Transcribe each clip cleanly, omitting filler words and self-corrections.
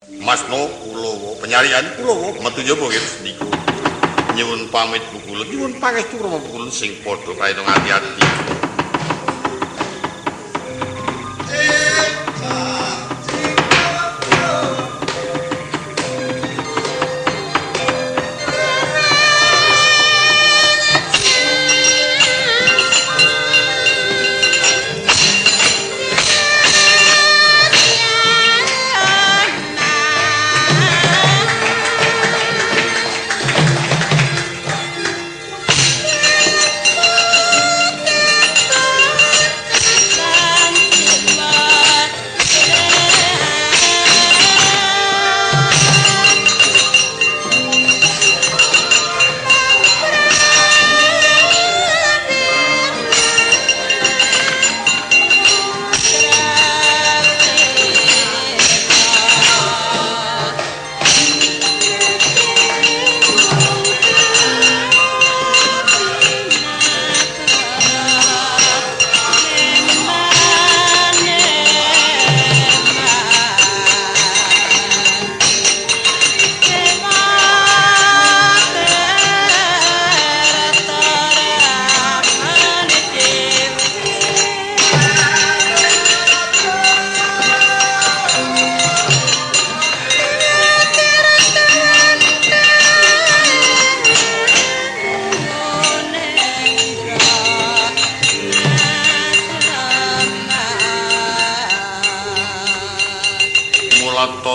Masno Kulawa penyarian Kulawa metu njaba nggih niku. Nyuwun pamit Bukulun, nyuwun pangestu Rama Bukulun sing padha kaetung ati-ati.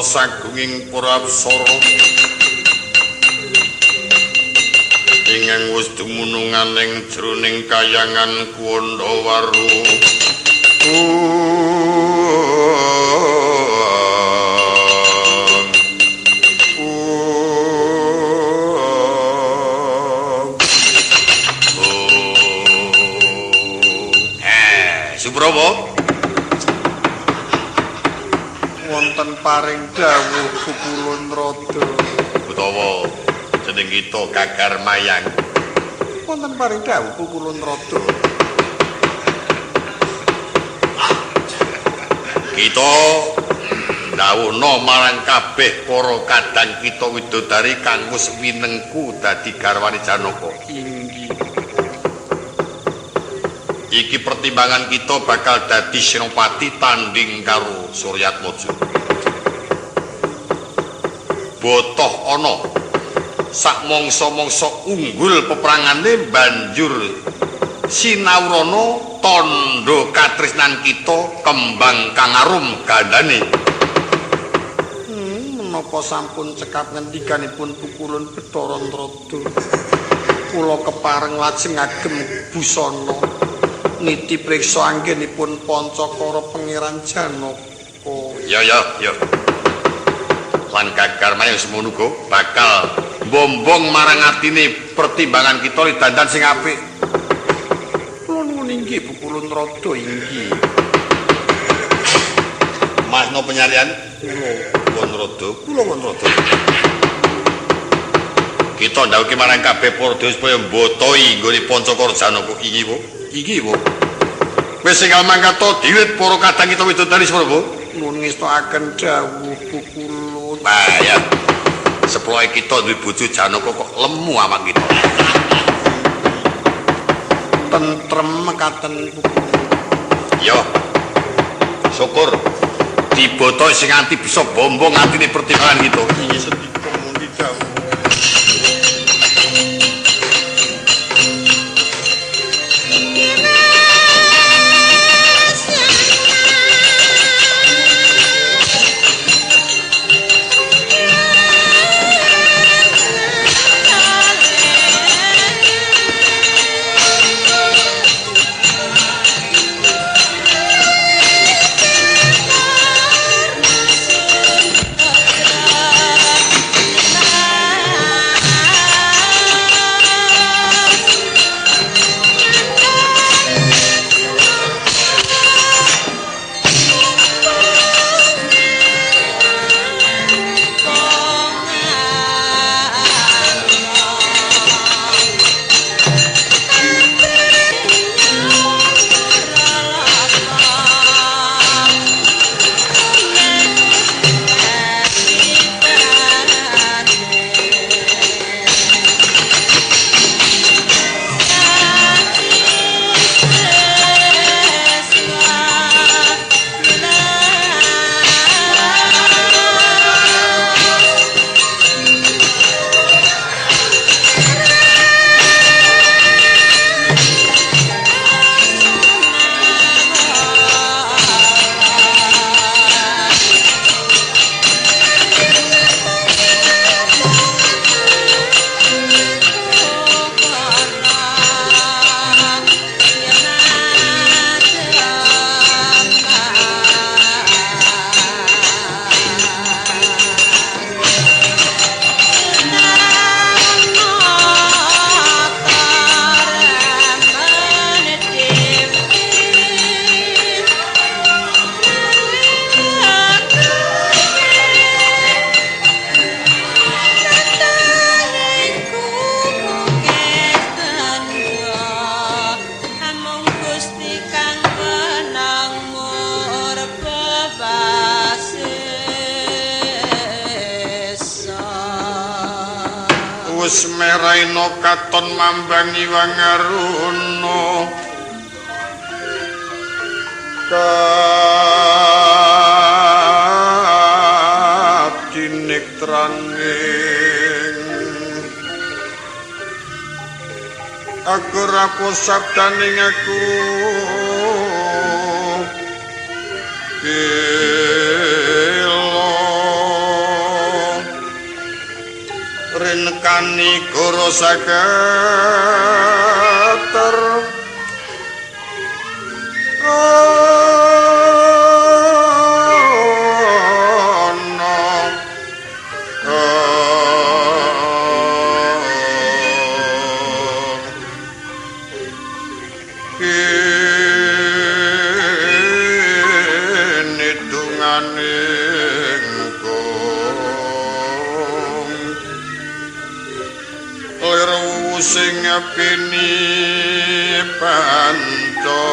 Sagunging para apsara ingkang wis dumunungan ing jroning kayangan Kuwandawaru Subrawa wonten paring dawuh Pukulun Rada utawa jeneng kita Gagar Mayang wonten paring dawuh Pukulun Rada kita dawuhna marang kabeh para kadang kita widodari kang wis winengku dadi garwane Janaka inggih iki pertimbangan kita bakal dadi senopati tanding karo Suryatmaja. Botoh ana sak mangsa-mangsa unggul peprangane banjur sinawrana tandha katresnan kita kembang kang arum gandane. Menapa sampun cekap ngendikanipun Pukulun Bathara Nrada kula kepareng lajeng ngagem busana niti priksa anggenipun Pancakara Pangeran Janaka. Ya. Lan Gagar Mayang semono uga bakal bombong marang atine pertimbangan kita dandan sing apik. Kula nuwun inggih Pukulun Rada inggih. Masno penyarian kula won Rada. Kita ndhawuhi marang kabeh para dewa supaya mbotoi nggone Pancakara Janaka inggih, Bu. Iki, Bu. Wis enggal mangkata diwit para kadang kita widodari semana, Bu. Nuwun ngestokaken dawuh Pukulun. Ya. Seploke kita duwe bojo Janaka kok lemu awak kita. Tentrem mekaten Pukulun. Yo. Syukur dibotohi sing nganti bisa bombong atine pertimbangan kita. Iki sedika mundi dawuh. wis meraina katon mambang Iwang Aruna katinektraning aku rapo sabdaning aku renkani goro sakater sing apini panto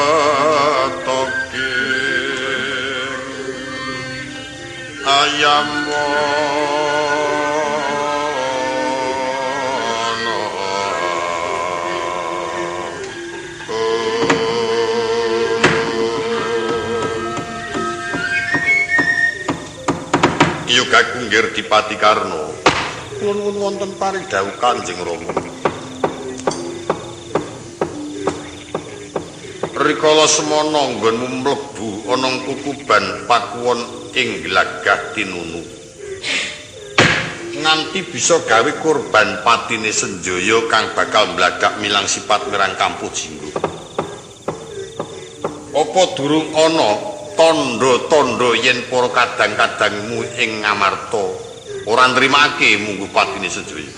pepetoke ayam Kakungger Dipati Karna nuwun wonten paridhawuh Kanjeng Rama rikala semana nggonmu mlebu ana kukuban pakuwon ing glagah tinunu nganti bisa gawe kurban patine Senjaya kang bakal mblagak milang sipat mirang kampuh jinggo apa durung ana tondo-tondo yen para kadang-kadangmu ing Ngamarta ora nrimake munggu patine Senjaya.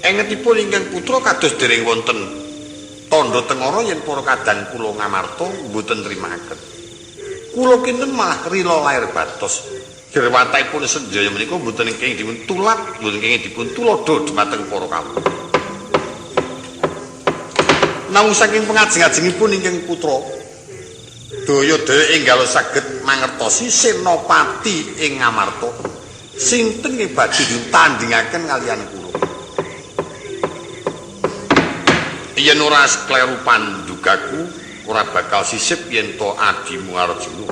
Engetipun ingkang putra kados dereng wonten tondo tengara yen para kadang kula Ngamarta mboten nrimaken. Kula kinten malah rila lair batos. Dirwatipun Senjaya menika mboten ingkang dipun tulak, mboten ingkang dipun tulodo dhumateng para kawula. Namung saking pengajeng-ajengipun ingkang putra Daya enggal saged mangertosi senopati ing Ngamarta sinten ing badhe ditandhingaken kaliyan kula. Yen ora kleru pandugaku ora bakal sisip yen to adimu Arjuna.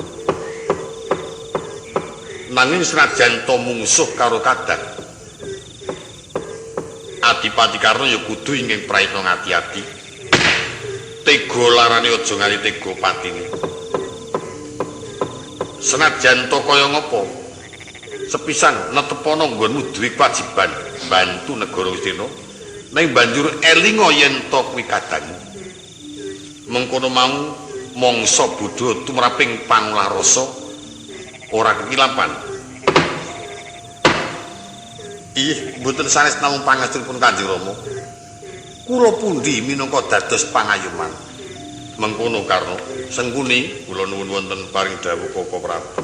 Nanging senajan to mungsuh karo kadang Adipati Karna ya kudu ingkang praitna ngati-ati. Tega larane aja ngali tega patine. Senajan to kaya ngopo sepisan netepana nggonmu duwe kewajiban bantu negara Wistina nang banjur elinga yen to kuwi kadangmu mengkono mau mangsa bodho tumraping pangulah rasa ora kekilapan mboten sanes namung pangestunipun Kanjeng Rama kula pundi minangka dados pangayuman mengkono Karna sengkuni kula nuwun wonten paring dawuh Koko Prabu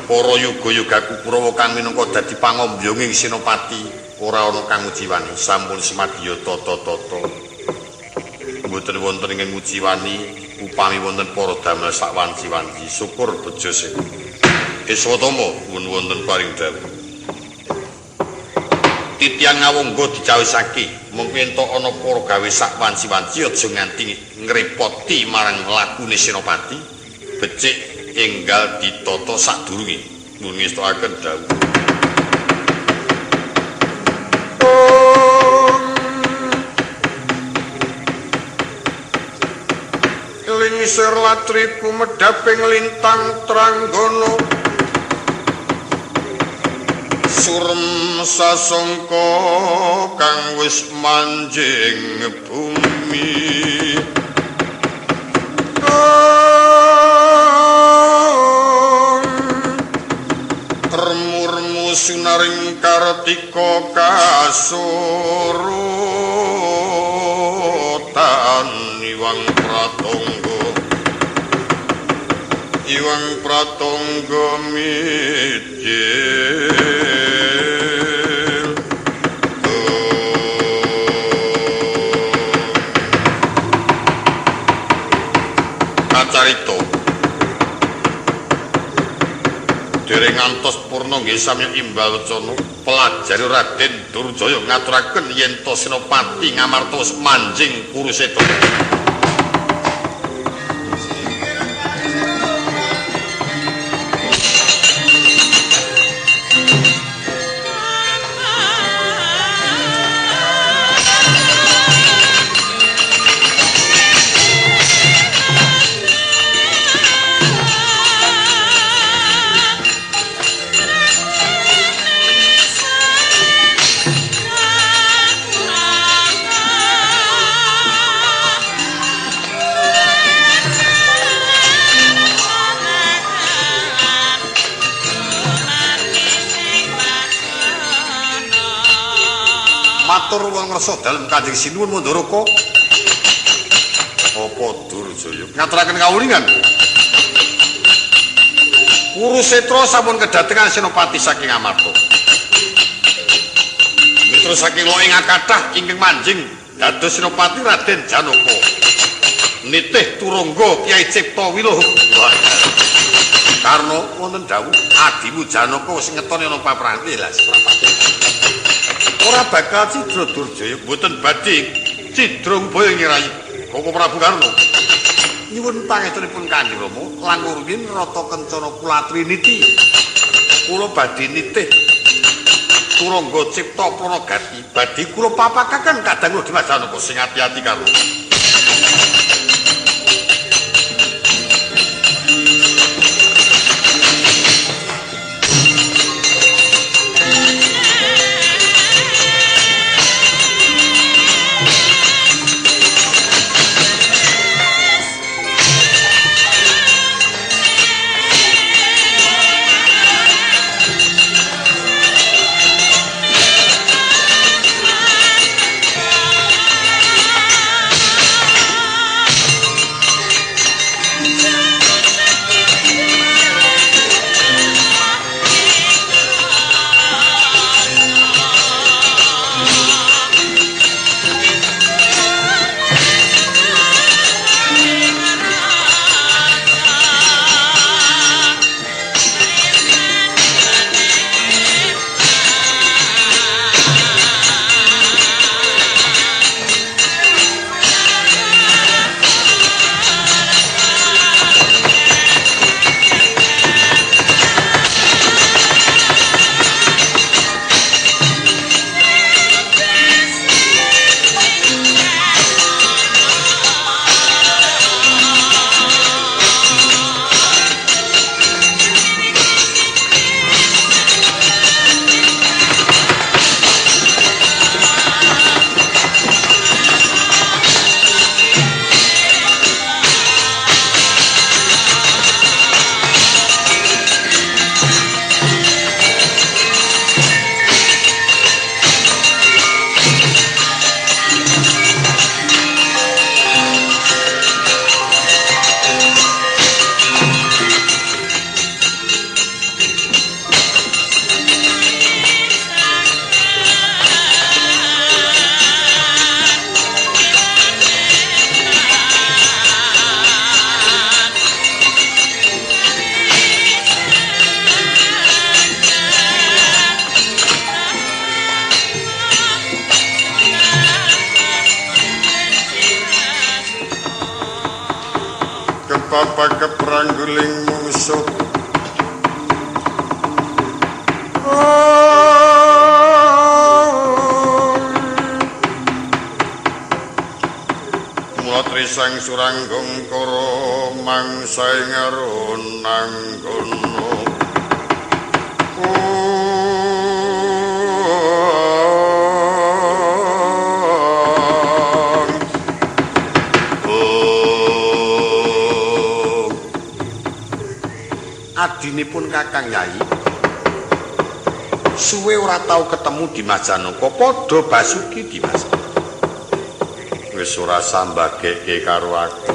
para yuga-yugaku Kurawa kang minangka dadi pangombyonging senopati ora ana kang ngujiwani sampun semadya tata-tata mboten wonten ingkang ngujiwani upami wonten para damel sak wanci-wanci syukur bejo sing Iswatama nuwun wonten paring dawuh titiang ngawungga dicawisake mengko ento ana para gawe sak wanci-wanci aja nganti ngrepoti marang lakune senopati becik enggal ditata sadurunge nuwun ngestokaken dawuh lingsir latriku medhaping lintang tranggana surem sasangka kang wis manjing bumi remurmu sunaring kartika kasurutan Iwang Pratangga mijil ngantos purna nggih sami imbal wacana pelajari Raden Durjaya ngaturaken yen to Senopati Ngamarta wis manjing Kurusetra. Matur wong ngrasa dalem Kanjeng Sinuwun Mandharaka. Apa Durjaya ngaturaken kawulingan. Kurusetra sampun kedatengan senopati saking Amarta. Mitra saking loing kathah ingkang manjing dados senopati Raden Janaka. Nitih turangga Kyai Cipta Wiluh. Karna wonten dawuh adimu Janaka wis ngetoni ana papranti lha seprapate. Ora bakal cidra Durjaya mboten badhe cidra upaya ngirai Koko Prabu Karna. Nyuwun pangestunipun Kanjeng Rama langkung rumiyin rata kencana kula triniti. Kula badhe nitih turangga Cipta Pranagati badhe kula papakaken kadang Dimas Janaka sing ati-ati karo. Kepapak keprangguling mungsuh Mula trisang suranggong koro mangsa ing arunan kono adinipun Kakang Yai suwe ora tau ketemu Dimas Janaka padha Basuki Dimas wis ora sambageke karo aku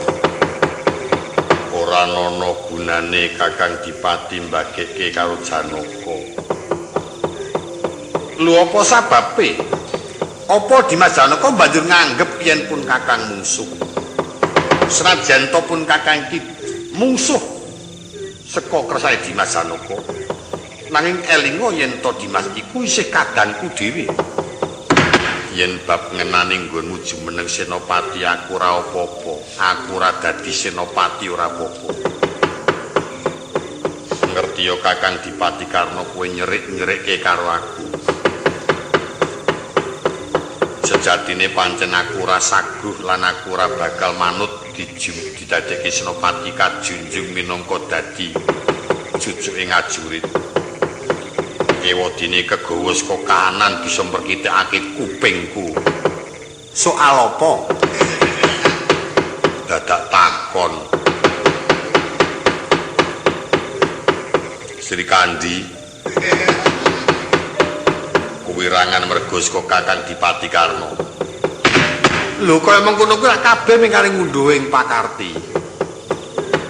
ora ana gunane Kakang Dipati mbageke karo Janaka lho apa sababe apa Dimas Janaka banjur nganggep yen pun Kakang mungsuh senajan to pun Kakang iki mungsuh seka kersane Dimas Janaka Nanging elinga yen to Dimas iku isih kadangku dhewe. Yen bab ngenani nggonmu jumeneng senopati aku ora apa-apa. Aku ora dadi senopati ora apa-apa. Ngerti yo Kakang Dipati Karna kowe nyerik-nyerikke karo aku. Sejatine pancen aku ora saguh lan aku ora bakal manut didadekke senopati kajunjung minangka dadi cucuke ngajurit. Ewadine kegawa saka kanan bisa mrkitekake kupingku. Soal apa? Dadak takon. Sri Kandi. Kuwirangan mergo saka Kakang Dipati Karna. Lho kaya mengkono kuwi kabeh mingkari ngunduh ing pakarti.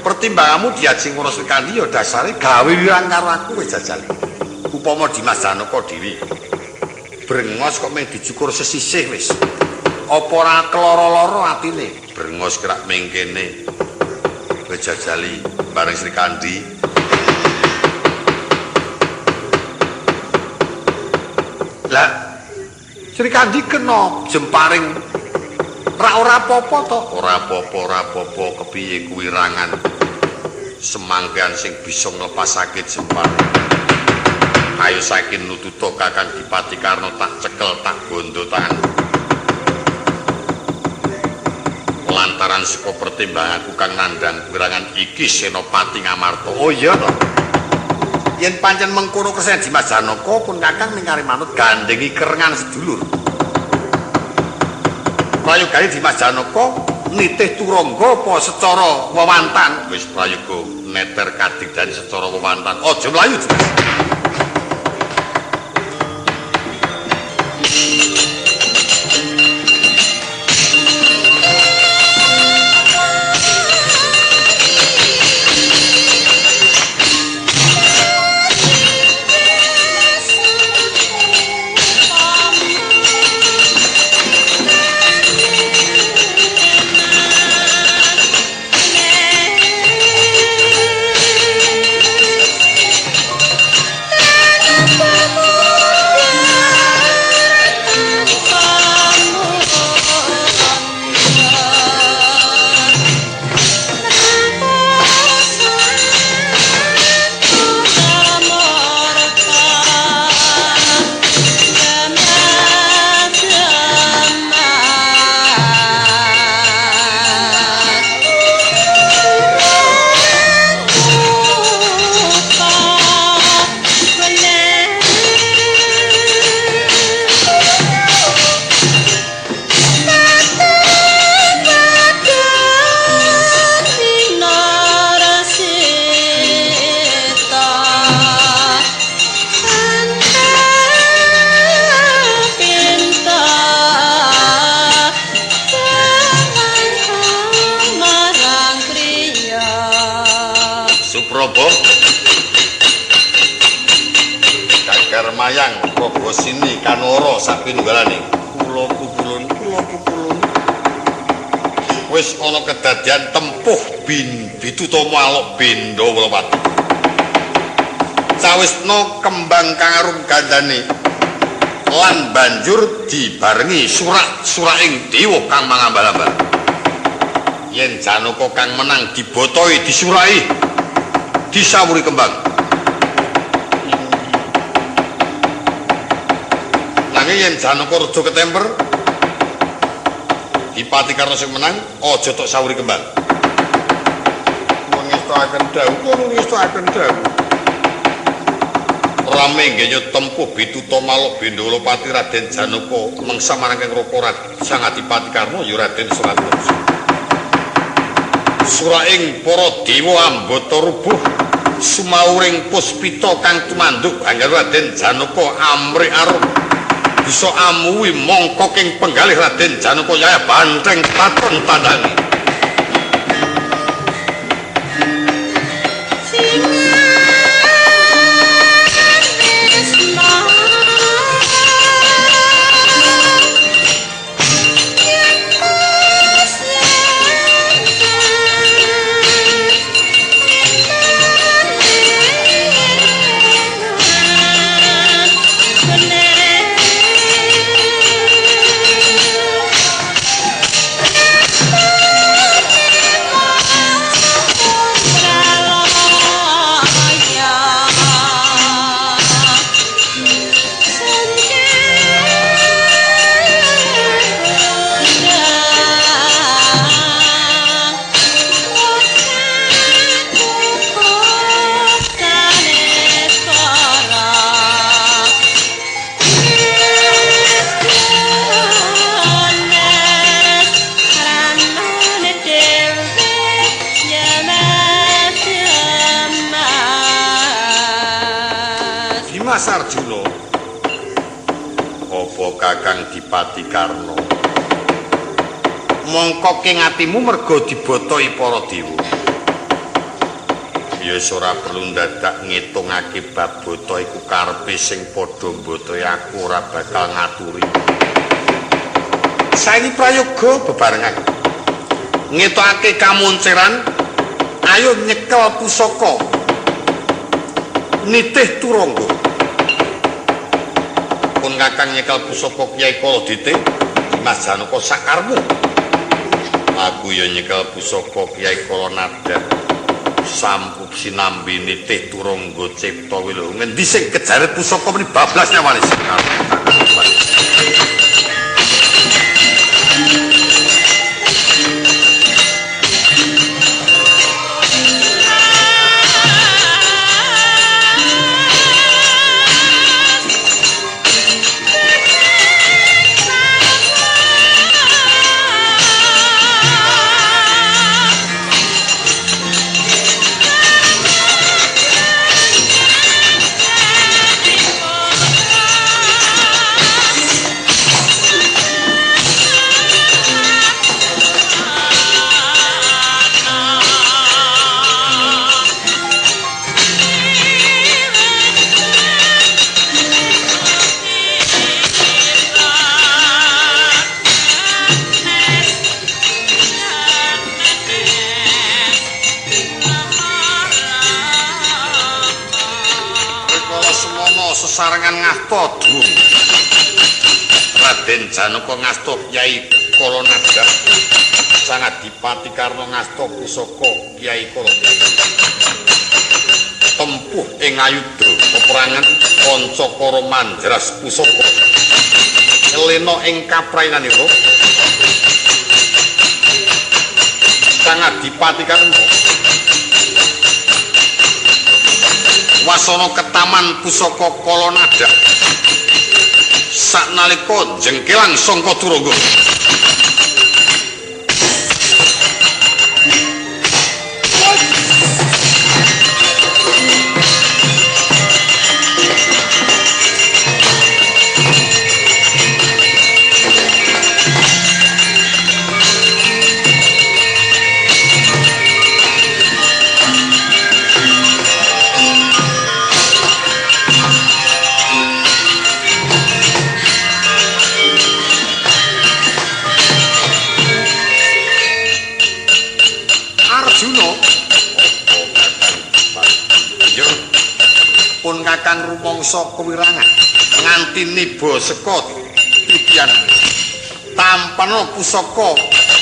Pertimbanganmu diajeng ngono Sri Kandi ya dasare gawe wirang karo aku wis jajal. Upama Dimas Janaka dhewe brengos kok mung dicukur sesisih wis. Apa ora keloro-loro atine? Brengos kerak ming kene. Kowe jajali bareng Sri Kandi. Lah Sri Kandi kena jemparing ora apa-apa to? Ora apa-apa kepiye kuwi rangan. Semangkean sing bisa nglepasake jemparing. Ayo saiki nututo Kakang Dipati Karna tak cekel tak bondo tangan. Lantaran saka pertimbanganku kang nandhang wirangan iki Senopati Ngamarta. Oh iya to. Yen pancen mengkono kersen Dimas Janaka pun Kakang mingkari manut gandhengi kerengan sedulur. Prayogane Dimas Janaka nitih turangga apa secara wewantan? Wis prayoga neter kadigdani secara wewantan. Aja mlayu Dimas. Mayang Praga Sini Kanara sapinunggalane kula kupulun wis ana kedadian tempuh Bitutama alok Benda Wolopati sawisna kembang kang arum gandane lan banjur dibarengi surak-suraking dewa kang mangambal-ambal yen Janaka kang menang dibotoi disurai disawuri kembang yen Janaka reja ketemper Dipati Karna sing menang aja tok sawuri kembang ngestakaken dawuh rame nggih tempuh Bitutama alok Benda Wolopati Raden Janaka mangsa marangking Raka Sang Adipati Karna ya Raden Suradraja suraing para dewa ambata rubuh sumauring puspita kang tumanduk anggar Raden Janaka amrik arum bisa amuwi mongko king penggalih Raden Janaka Yaya banteng paton tandangi Arjuna. Apa Kakang Dipati Karna? Mongko keng atimu merga dibotohi para dewa. Ya ora perlu dadak ngitungake bab bota iku karepe sing padha mbotohi aku ora bakal ngaturi. Saiki prayoga bebarengan. Ngetokake kamunceran, ayo nyekel pusaka. Nitih turangga. Pun Kakang nyekel pusaka Kyai Kaladite, Mas Janaka sakarmu. Aku ya nyekel pusaka Kyai Kalanada. Sampuk sinambi nitih turangga cipta wiluh ngendi sing kejaret pusaka meni bablas nyawane sekar. Sesarengan ngasta dhuwur. Raden Janaka ngasta Kyai Kalanada. Sang Adipati Karna ngasta pusaka Kyai Kalanada. Tempuh ing Ayudha peperangan Pancakara Mandras pusaka. Elena ing kaprainanira. Sang Adipati Karna wasana ketaman pusaka Kalanada saknalika jengkelang sangka turangga. Kakang rumangsa kewirangan nganti niba seka titian tampana pusaka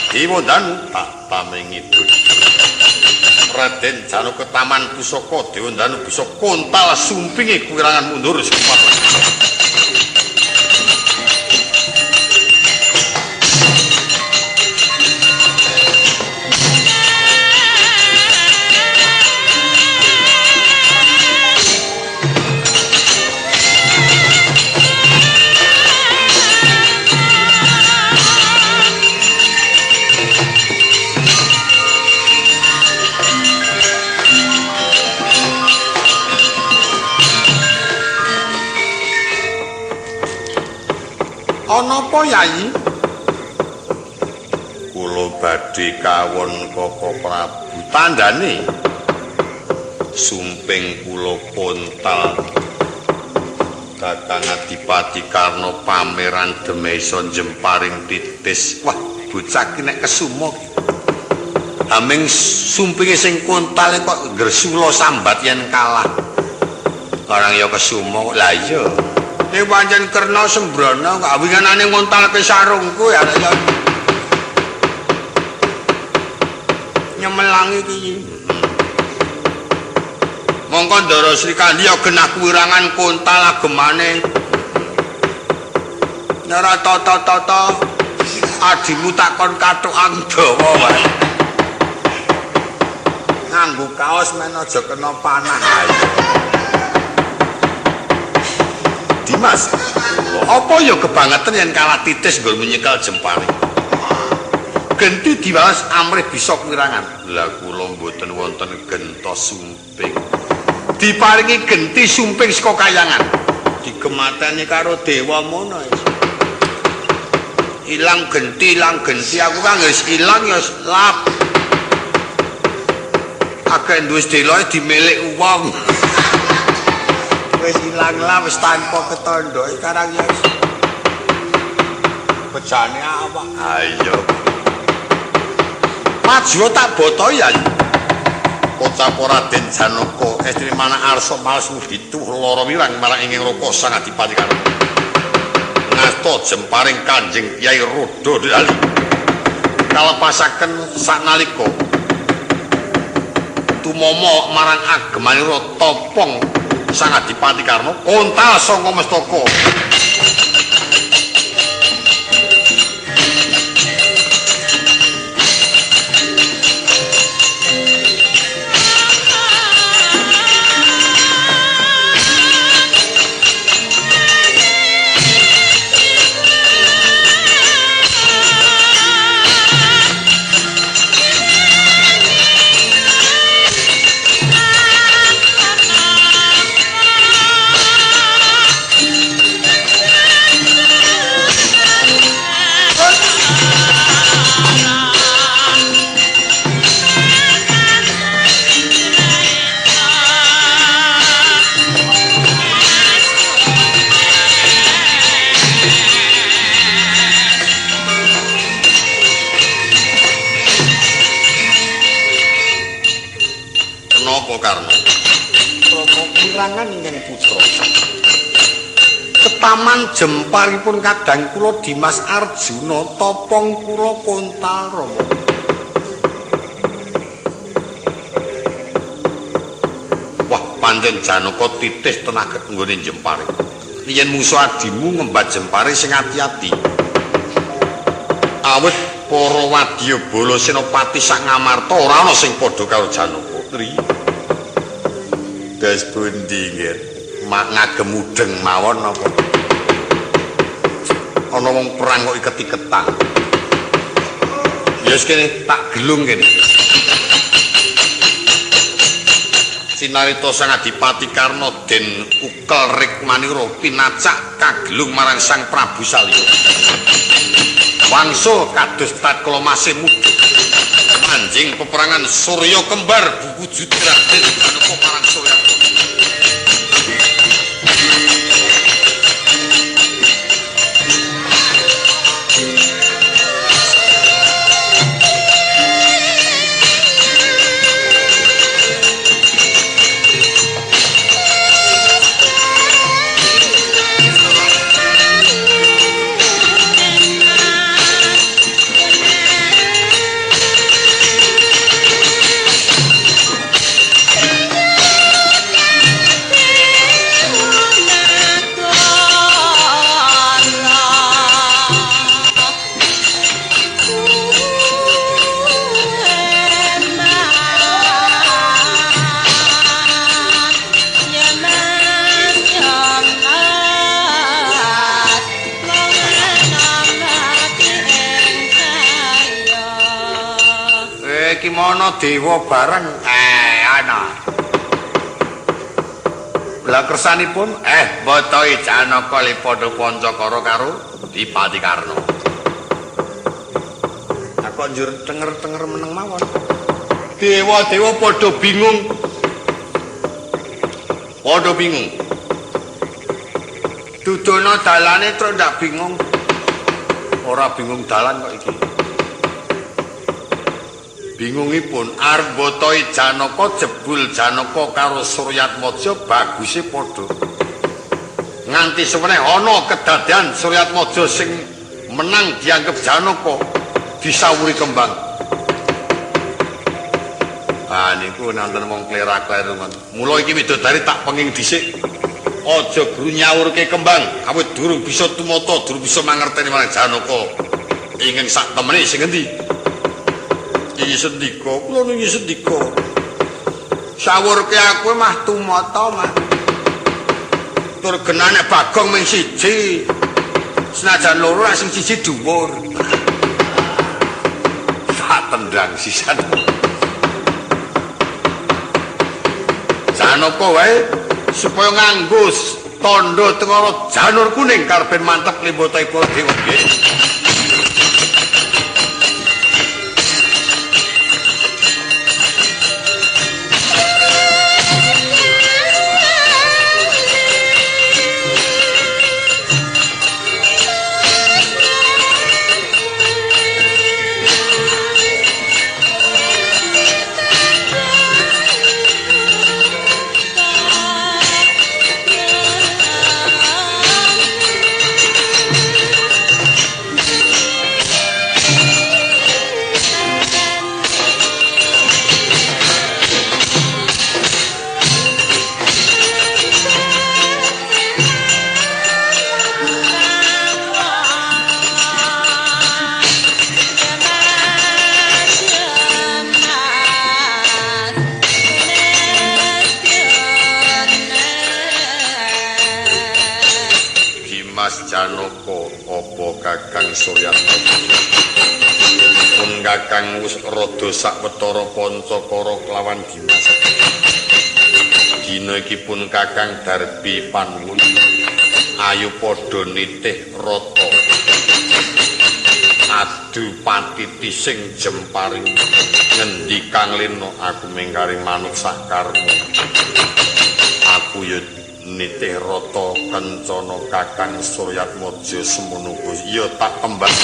Dewa Danu tak pamingi Raden Janaka taman pusaka Dewa Danu bisa kontal sumpinge kewirangan mundur sepat. Ana apa Yayi? Kula badhe kawon Kaka Prabu. Tandane sumping kula kontal Kakang Adipati Karna pameran Demesa Jemparing titis. Wah, bocah ki nek kesuma ki. Aming sumpinge sing kontal kok gresula sambat yen kalah. Orang ya kesuma lah iya. Nek pancen Kerna Sembrana gak winganane ngontalke sarungku ya nyemelangi iki. Mongko Ndara Srikandi genah kuwirangan kontal agemane. Nara tata-tata adimu takon kathukan dawa wae. Nganggo kaos men aja kena panah ae. Dimas, apa ya kebangetan yen kalah titis nggon nyekel Jemparing. Genti diwales amrih bisa kuwirangan. Lah kula mboten wonten genta sumping. Diparingi genti sumping saka kayangan. mateni karo dewa mono. Ilang genti aku kan wis ilang ya lap. Akeh duwe deloe dimilik wong. Wis ilang lah wis tanpa ketondo sekarang ya. Bejane awak. Ayo. Maju tak boto ya. Kocap Raden Janaka estri mana arsa males muditu lara wirang marang inging raka sang adipati karo. Ngasta jemparing Kanjeng Kyai Rodo Dali. Kalepasaken sanalika tumomo marang agemanira topong sang adipati Karna kontal sanga mestaka. Ketaman jemparipun kadang kula Dimas Arjuna topong kula kontal Rama. Wah, pancen Janaka titis tenaga nggone jempare. Yen musuh adimu ngembat jempare sing ati-ati. Awit para wadyabala senopati sak Ngamarta ora ana sing padha karo Janaka. Tri. Das pundi nggih? Mak ngagem mudeng mawon apa? Ana wong perang kok iket-iketan. Ya wis kene tak gelung kene. Sinarita sang Adipati Karna den ukel rikmanira pinacak kagelung marang Sang Prabu Salya. Wangsul kados tatkala masih muda. Anjing peperangan Surya kembar buwujud Raden Janaka marang Surya. Dewa bareng ana. Lah kersanipun botoi Janaka li padha pancakara karo Dipati Karna. Aku njur tenger-tenger meneng mawon. Dewa-dewa padha bingung. Padha bingung. Dudono dalane terus ndak bingung. Ora bingung dalan kok iki. Bingungipun arep botoi Janaka jebul Janaka karo Suryatmaja baguse padha. Nganti suweneh ana kedadian Suryatmaja sing menang dianggep Janaka disawuri kembang. Ah niku nanten wong klerak-kleru men. Mula iki widodari tak penging dhisik. Aja guru nyaurke kembang, awit durung bisa tumata, durung bisa mangerteni marang Janaka. Ingin sak temene sing endi? Iki sendika, kula niki sendika. Sawurke aku mah tumata mah. Tur genane Bagong ming siji. Senajan loro sing siji dhuwur. Tak tendang sisan. Janaka wae supaya nganggo tondo tengara janur kuning karben mantep limbata para dewa nggih. Janaka apa Kakang Suryatma pun Kakang wis rada sawetara Pancakara kelawan Dimas dina iki pun Kakang Darbi Panuwun ayo padha nitih rata adu patiti sing jemparing ngendi Kang Lena aku mengkari manut sakarmu aku ya nitih rata kencana Kakang Suryatmaja semono ya tak kembang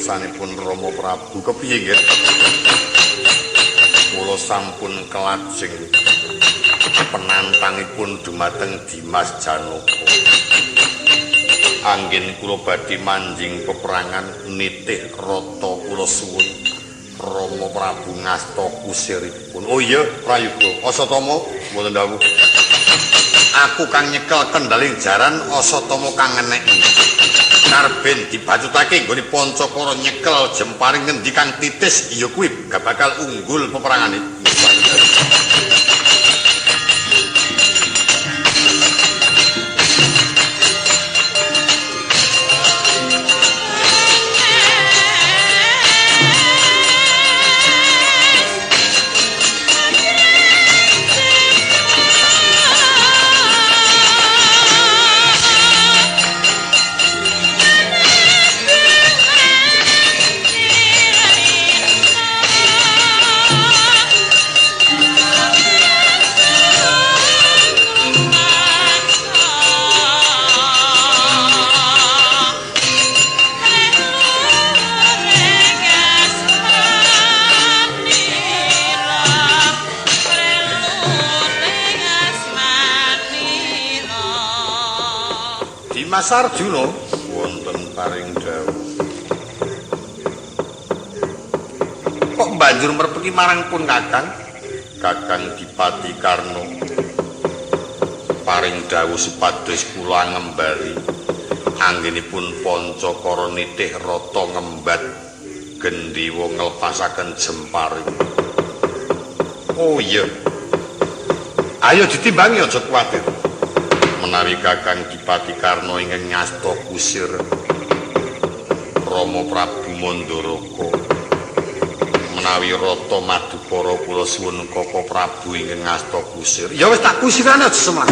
sanipun Rama Prabu kepiye nggih kula sampun kelajeng penantangipun dumateng Dimas Janaka anggen kula badhe manjing peperangan nitih rata kula suwun Rama Prabu ngasta kusiripun oh iya Prayoga Asatama mboten dawuh aku kang nyekel kendhaling jaran Asatama kang ngeneki karben dibacutake nggone Pancakara nyekel jemparing ngendi kang titis ya kuwi gak bakal unggul peperangane. Mas Arjuna wonten paring dawuh kok banjur merpeki marang pun Kakang Dipati Karna paring dawuh supados kula ngembari anggenipun Pancakara nitih rata ngembat gendhewa nglepasaken jemparing oh iya ayo ditimbangi aja kuwatir menawi Kakang Dipati Karna ingkang ngasta kusir Rama Prabu Mandaraka menawi rata Madukara kula suwun Kaka Prabu ingkang ngasta kusir ya wis tak kusirane aja semar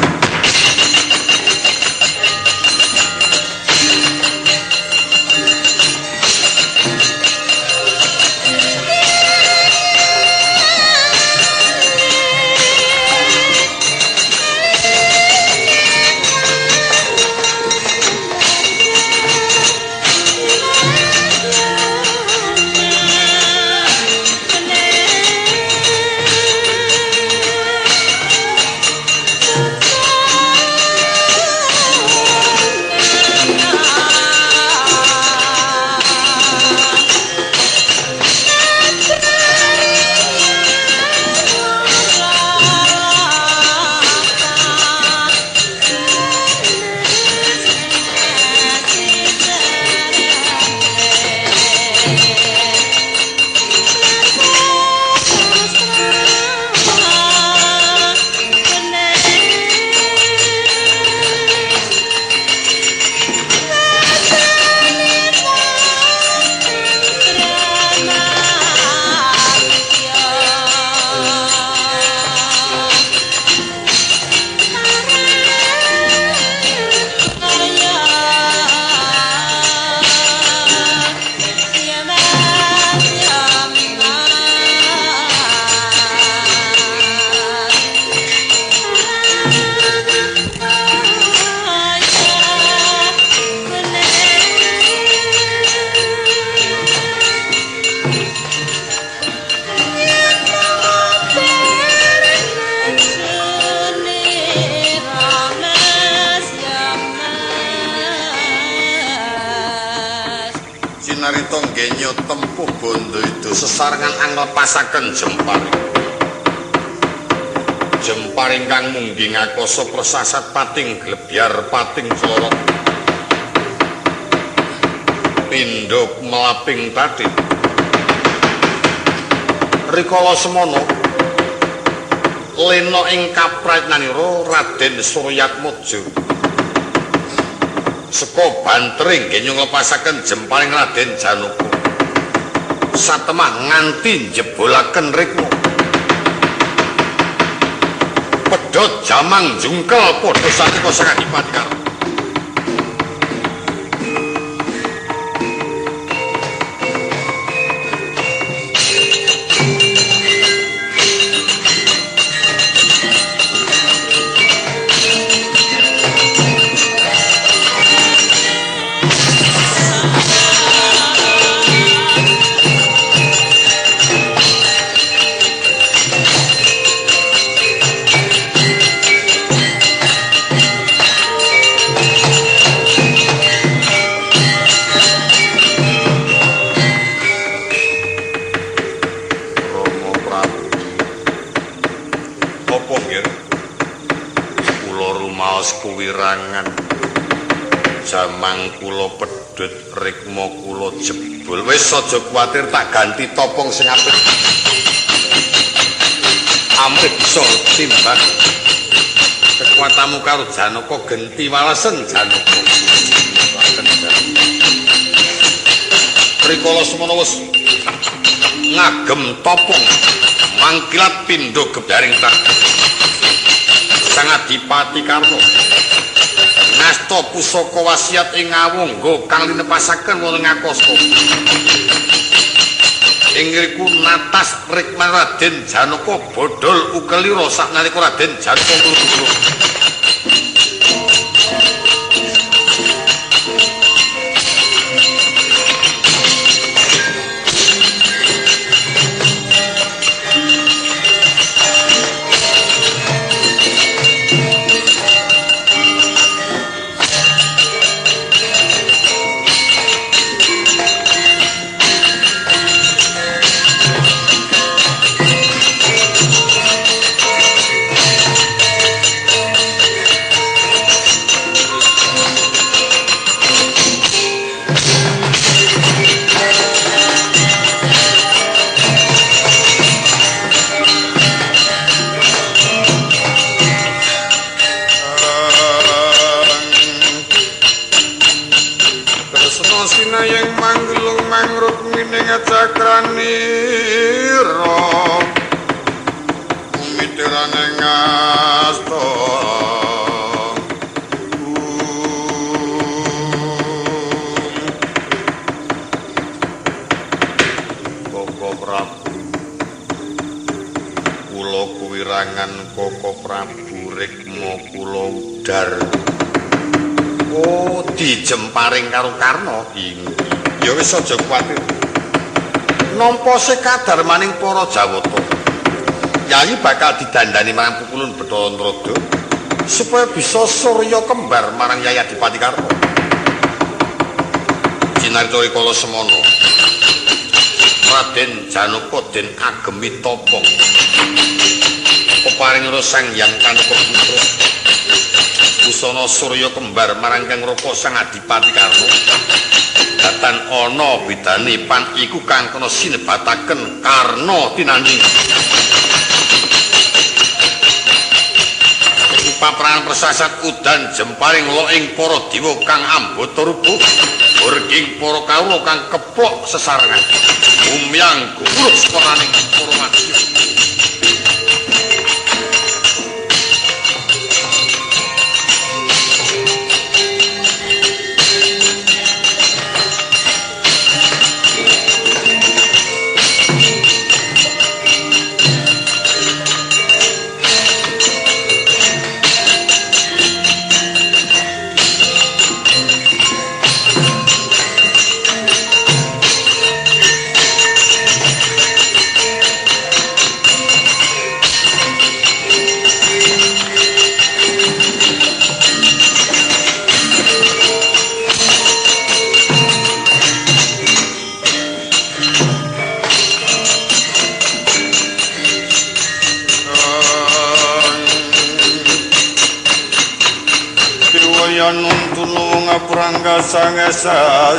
Tonggenya tempuh bondo itu sesarengan anglepasaken Jemparing. Jemparing kang mungging akasa persasat pating glebyar pating clorot. Pindha melaping tadi. Rikala semono lena ing kapratnanira Raden Suryatmaja. Seka bantering nggih nglepasaken Jemparing Raden Janaka. Satemah nganti njebolaken rikma. Pedhot jamang jungkel padha satika sakadipati karo. Kuwirangan jamang kula pedhot rikma kula jebul wis aja kuwatir tak ganti topong sing apik amrih bisa timbang kekuatanmu karo Janaka genti walesen Janaka rikala semono wis ngagem topong mangkilat pindha gebyaring tak Sang Adipati Karna ngasta pusaka wasiat ing ngawangga kang linepasaken wonten ngakasta ing ngriku natas rikma Raden Janaka bodhol ukelira saknalika Raden Janaka mludu. Sinayeng manglung mangrut mining cakranira umitirane ngasta Koko Prabu kula kuwirangan Koko Prabu rikma kula udar. Oh, dijemparing karo Karna. Ya wis aja kuwatir. Nampa sekadar maning para Jawata. Yayi bakal didandani marang pukulun Bathara Antrada supaya bisa surya kembar marang Yayi Adipati Karna. Cinarita rikala semono. Raden Janaka den agemi topong. Peparing Sang Hyang Kanaka Putra. Busana surya kembar marang Kang Raka Sang Adipati Karna. Datan ana bedane pan iku kang kena sinebataken Karna tinanding. Paperangan persasat udan jemparing lo ing para dewa kang ambata rubuh. Urging para kawula kang keplok sesarengan. Umyang guruk separaning para madya. kaya nuntun ngaprangga sangesayan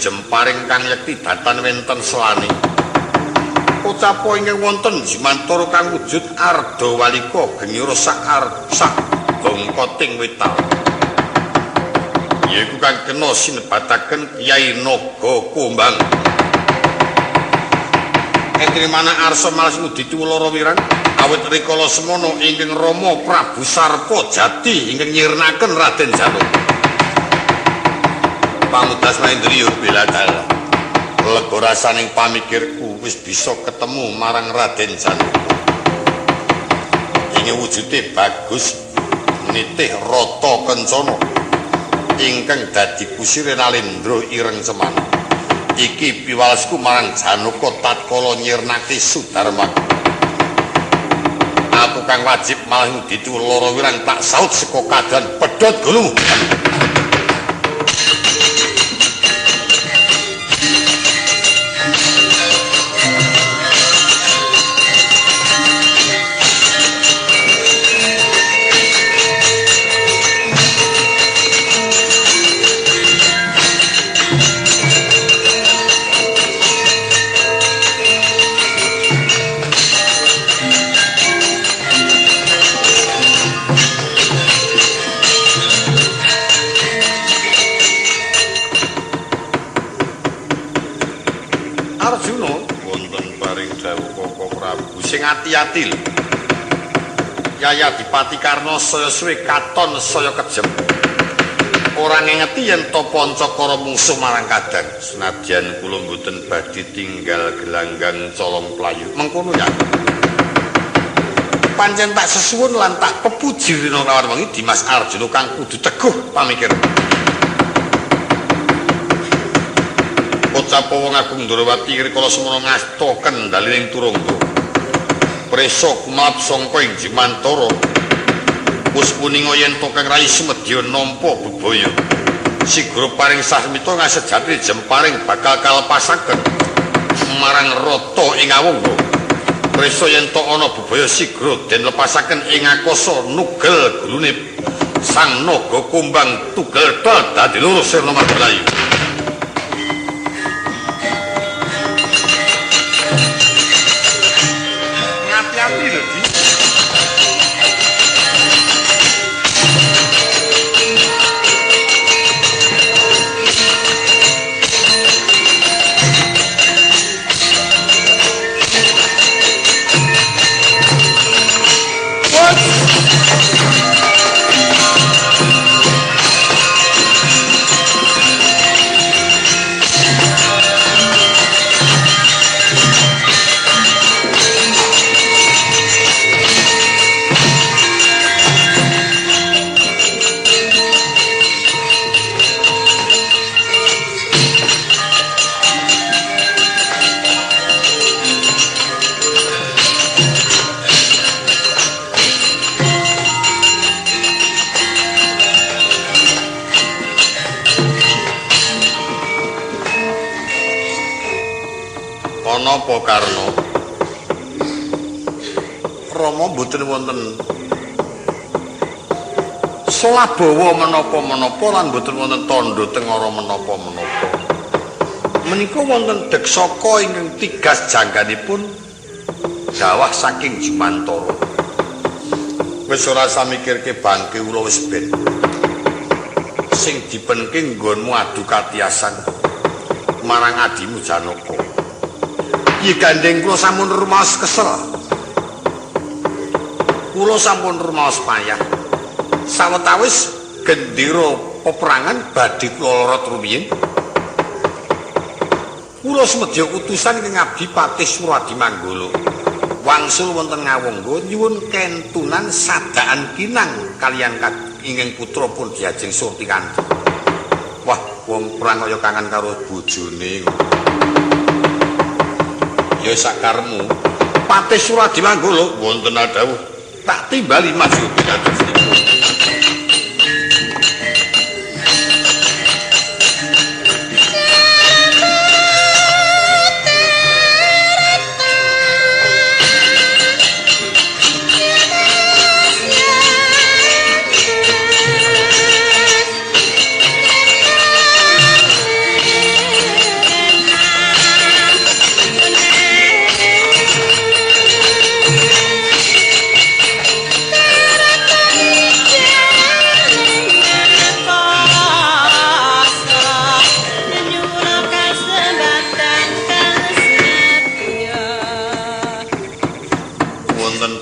jemparing kang yekti datan wenten selani ucapo ingkang wonten jimantara kang wujud arda walika genyura sak bongkoting wital yaiku kang kena sinebataken Kyai Naga Kumbang entri mana arsa malas ngudi tuwulara wirang awit rikala semono ingkang Rama Prabu Sarpa Jati ingkang nyirnaken Raden Janu Pamudas Mahendriya bela dalan lega rasaning pamikirku wis bisa ketemu marang Raden Janu ingin wujude bagus nitih rata kencana ingkang dadi kusire Nalendra ireng semana iki piwalesku marang Janaka tatkala nyirnake Sudarma aku kang wajib malah ngudi lara wirang tak saut saka kadan pedhot gulumu ati-ati lho. Yaya Dipati Karna saya suwe katon saya kejem. Ora ngengeti yen to Pancakara mungsuh marang kadang. Senadyan kula mboten badhe tinggal gelanggang colong playu. Mengkono ya. Pancen tak sesuwun lan tak pepuji rina lawan wengi Dimas Arjuna kang kudu teguh pamikir. Ucapo wong agung Ndrawati rikala semono ngasta kendalining turungga. Presa kumalap sangka ing Jimantara wis puninga yen to kang rai sumedya nampa bebaya sigra paring sasmita ngasejati jemparing bakal kalepasaken marang rata ing awungga presa yen to ana bebaya sigra den lepasaken ing akasa nugel gulune Sang Naga Kumbang tugel dadi loro sirna margalayu. Hati-hati lho, Di. Napa Karna? Rama mboten wonten solabawa menapa-menapa lan mboten wonten tandha tengara menapa-menapa. Menika wonten deksaka ingkang tigas jangganipun dawah saking Jimantara. Wis ora samikirke bangke ula wis ben. Sing dipenke nggonmu adu katiasan marang adimu Janaka. Iki gandeng kula sampun rumaos kesel. Kula sampun rumaos payah. Sawetawis gendera peperangan badhe kula lorot rumiyin. Kula semedya utusan ing Abdi Patih Suradi Manggala. Wangsul wonten ngawangga nyuwun kentunan sadaan kinang kaliyan ingkang putra pun Diajeng Surtikanti. Wah, wong perang kaya kangen karo bojone. Ya sakarmu Patih Suradi Manggala wonten adawuh tak timbali maju dados niku.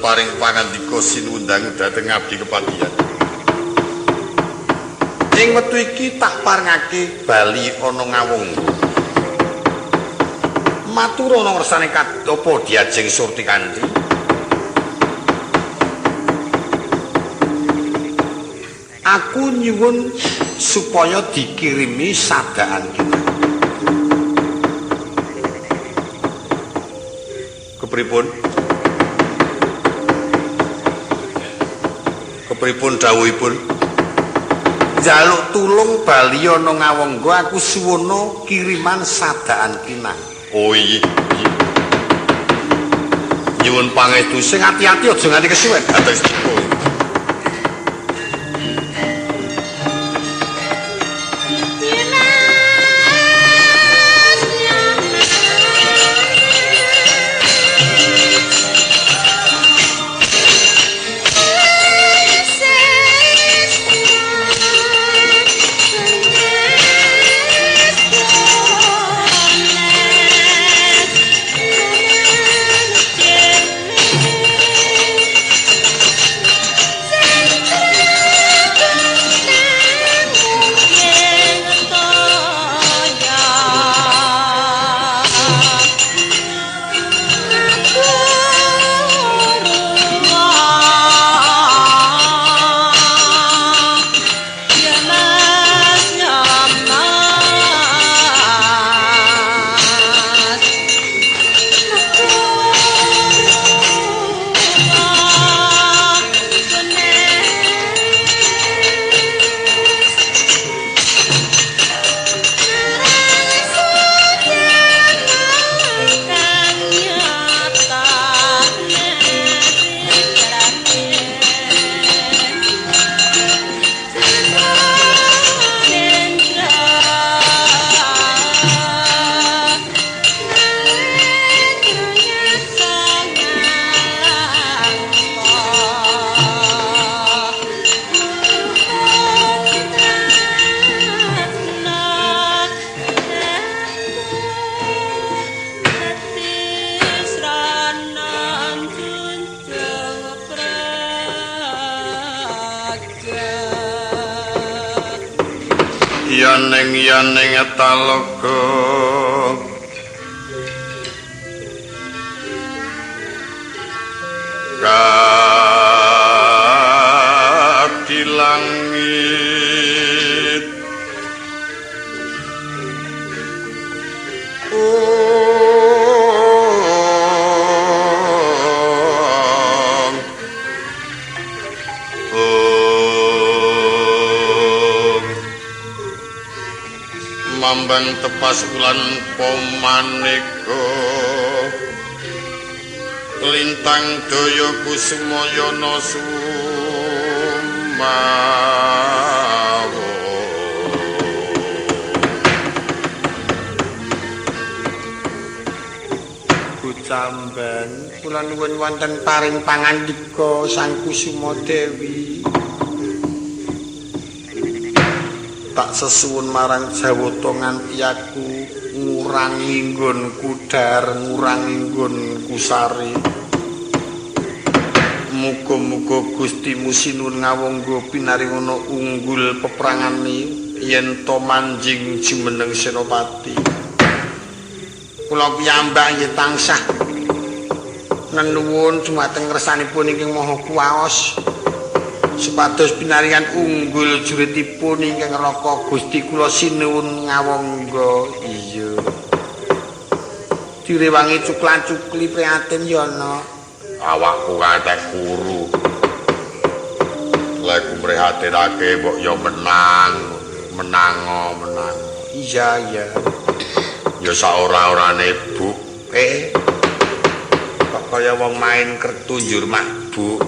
Paring pangandika sinundang dhateng abdi kepatihan. Ing wektu iki tak parengake bali ana ngawung. Matur ana ngersane apa diajeng surti kanthi. Aku nyuwun supaya dikirimi sadaan kita. Kepripun? Kepripun dawuhipun? Njaluk tulung bali ana ngawangga aku suwono kiriman sadaan kinang. Oh iya. Nyuwun pangestu sing ati-ati aja nganti kesuwen dados niku. Yaneng talaga kaki langit mambang tepas ulan pomaneka lintang daya kusumayana sumawa Kucamben kula nuwun wonten paring pangandika Sang Kusuma Dewi tak sesuwun marang Jawata nganti aku ngurangi nggonku dar ngurangi nggonku sari. Muga-muga Gustimu sinuwun ngawangga pinaringana unggul peperangane yen to manjing jumeneng Senopati. Kula piyambak nggih tansah nenuwun dumateng ngersanipun ingkang Maha Kuwaos supados pinaringan unggul juritipun ingkang Raka Gusti kula sinuwun ngawangga. Iya. Direwangi cuklan-cukli prihatin ya ana. Awakku kathah kuru. prihatinake mbok ya menang. Iya. Ya saora-orane, Bu. Kok kaya wong main kertunjur mak, Bu.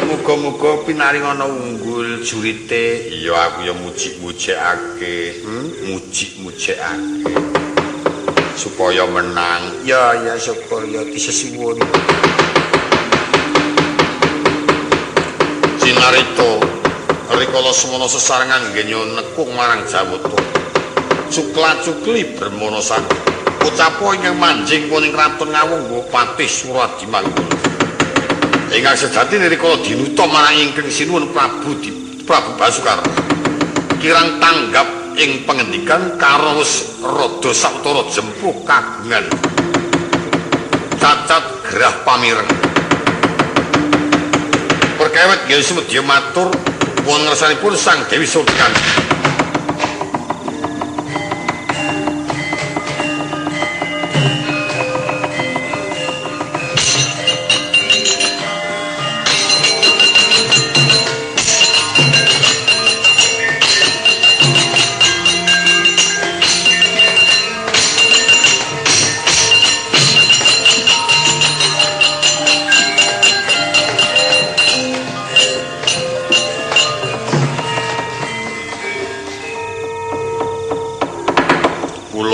Muga-muga pinaring ana unggul jurite. Iya aku ya muji-mujekake. Muji-mujekake. Supaya menang. Ya syukur ya disesuwun. Sinarito rikala semana sesarengan nggenya nekung marang Jawata. Cukla-cukli bermonosan. Ucapo ingkang manjing kuning kraton Ngawangga Patih Suradi Manggala. Ingkang sejatine rikala dinuta marang ingkang sinuwun Prabu Basukar. Kirang tanggap ing pangendikan karo wis rada sawetara jempuh kagungan. Cacat gerah pamireng. Perkawit nggih sumedya matur wonten ngersanipun Sang Dewi Surtikanti.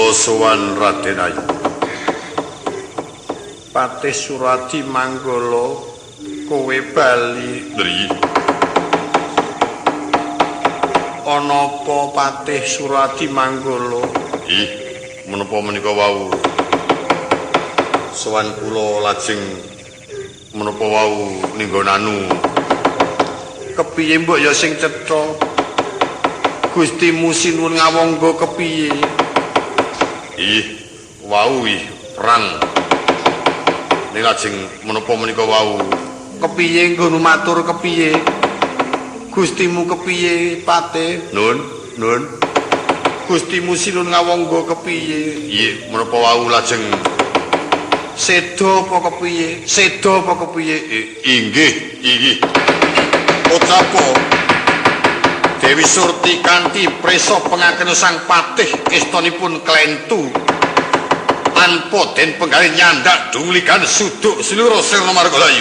Sowan Raden Ayu Patih Suradi Manggala kowe bali Dri ana apa Patih Suradi Manggala menapa menika wau sowan kula lajeng menapa wau ninggonanu kepiye mbok ya sing cetha Gustimu sinuwun Ngawangga kepiye wau perang. Ning lajeng menapa menika wau? Kepiye nggono matur kepiye? Gustimu kepiye, Patih? Nun. Gustimu Sinuwun Ngawangga kepiye? Menapa wau lajeng seda apa kepiye? Inggih. Ucapo Dewi Surtikanti presa pengaken Sang Patih estanipun Klentu tanpa den penggalih nyandak dulikan suduk seluruh Sirna Margalayu.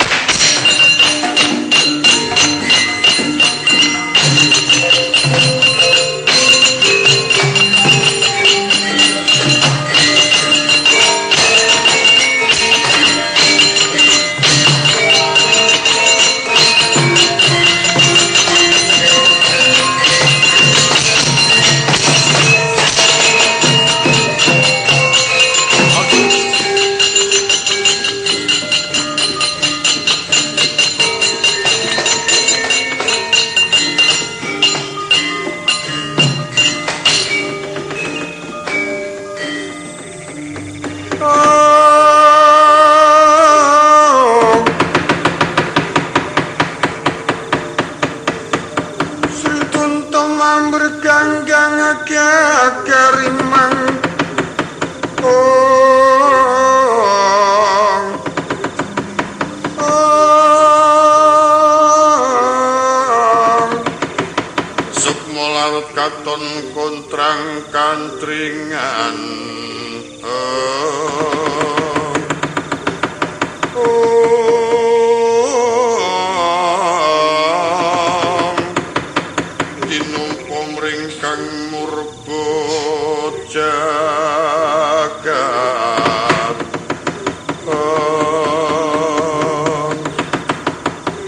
Katon kontrang kantringan dinumpa mringkang murba jagat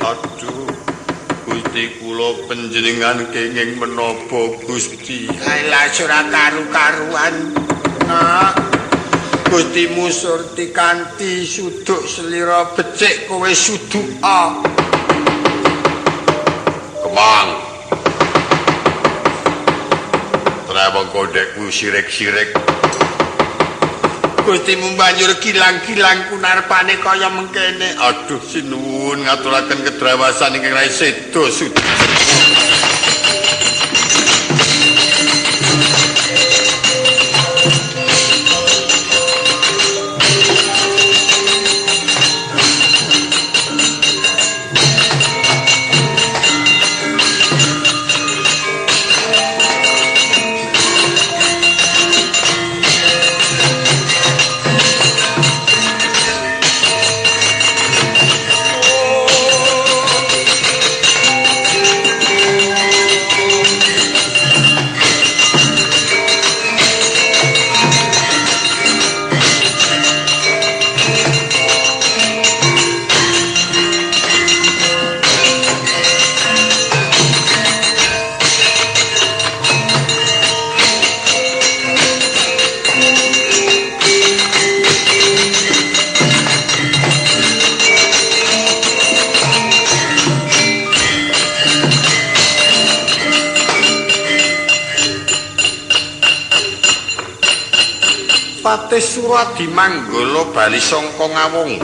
aduh Gusti kula panjenengan kenging menapa Gusti Lah ora karu-karuan. Nak Gustimu Surtikanti suduk selira becik kowe suduka Kemang Trabang kodekku sirik-sirik Gustimu banjur kilang-kilang kunarpane kaya mengkene. Aduh sinuwun ngaturaken kedrawasan ingkang Rai Seda Sudi. Patih Suradi Manggala bali sangka ngawung.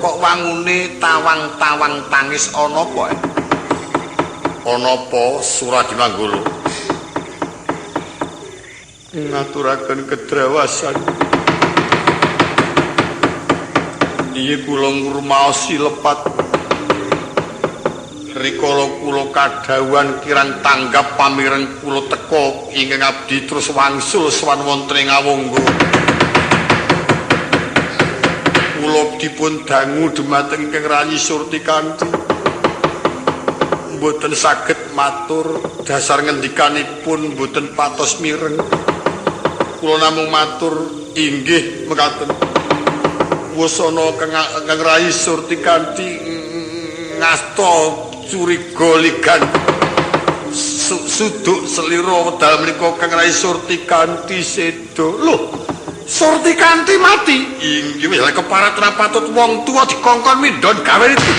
Kok wangune tawang-tawang tangis ana apa? Ana apa Suradi Manggala? Ngaturaken kedrawasan. Inggih kula ngurmaosi lepat. Rikala kula kadhawuhan kirang tanggap pamireng kula teka ingkang abdi terus wangsul sawan wonten ing ngawungga. Kula dipun dangu dhumateng Kang Rayi Surtikanti. Mboten saged matur dasar ngendikanipun mboten patos mireng. Kula namung matur inggih mekaten. Wasana Kang Rayi Surtikanti ngasta curiga ligan suduk selira wedal menika Kang Rayi Surtikanti sedo. Lho, Surtikanti mati. Inggih wis keparat ora patut wong tuwa dikongkon mindhon gawe itu.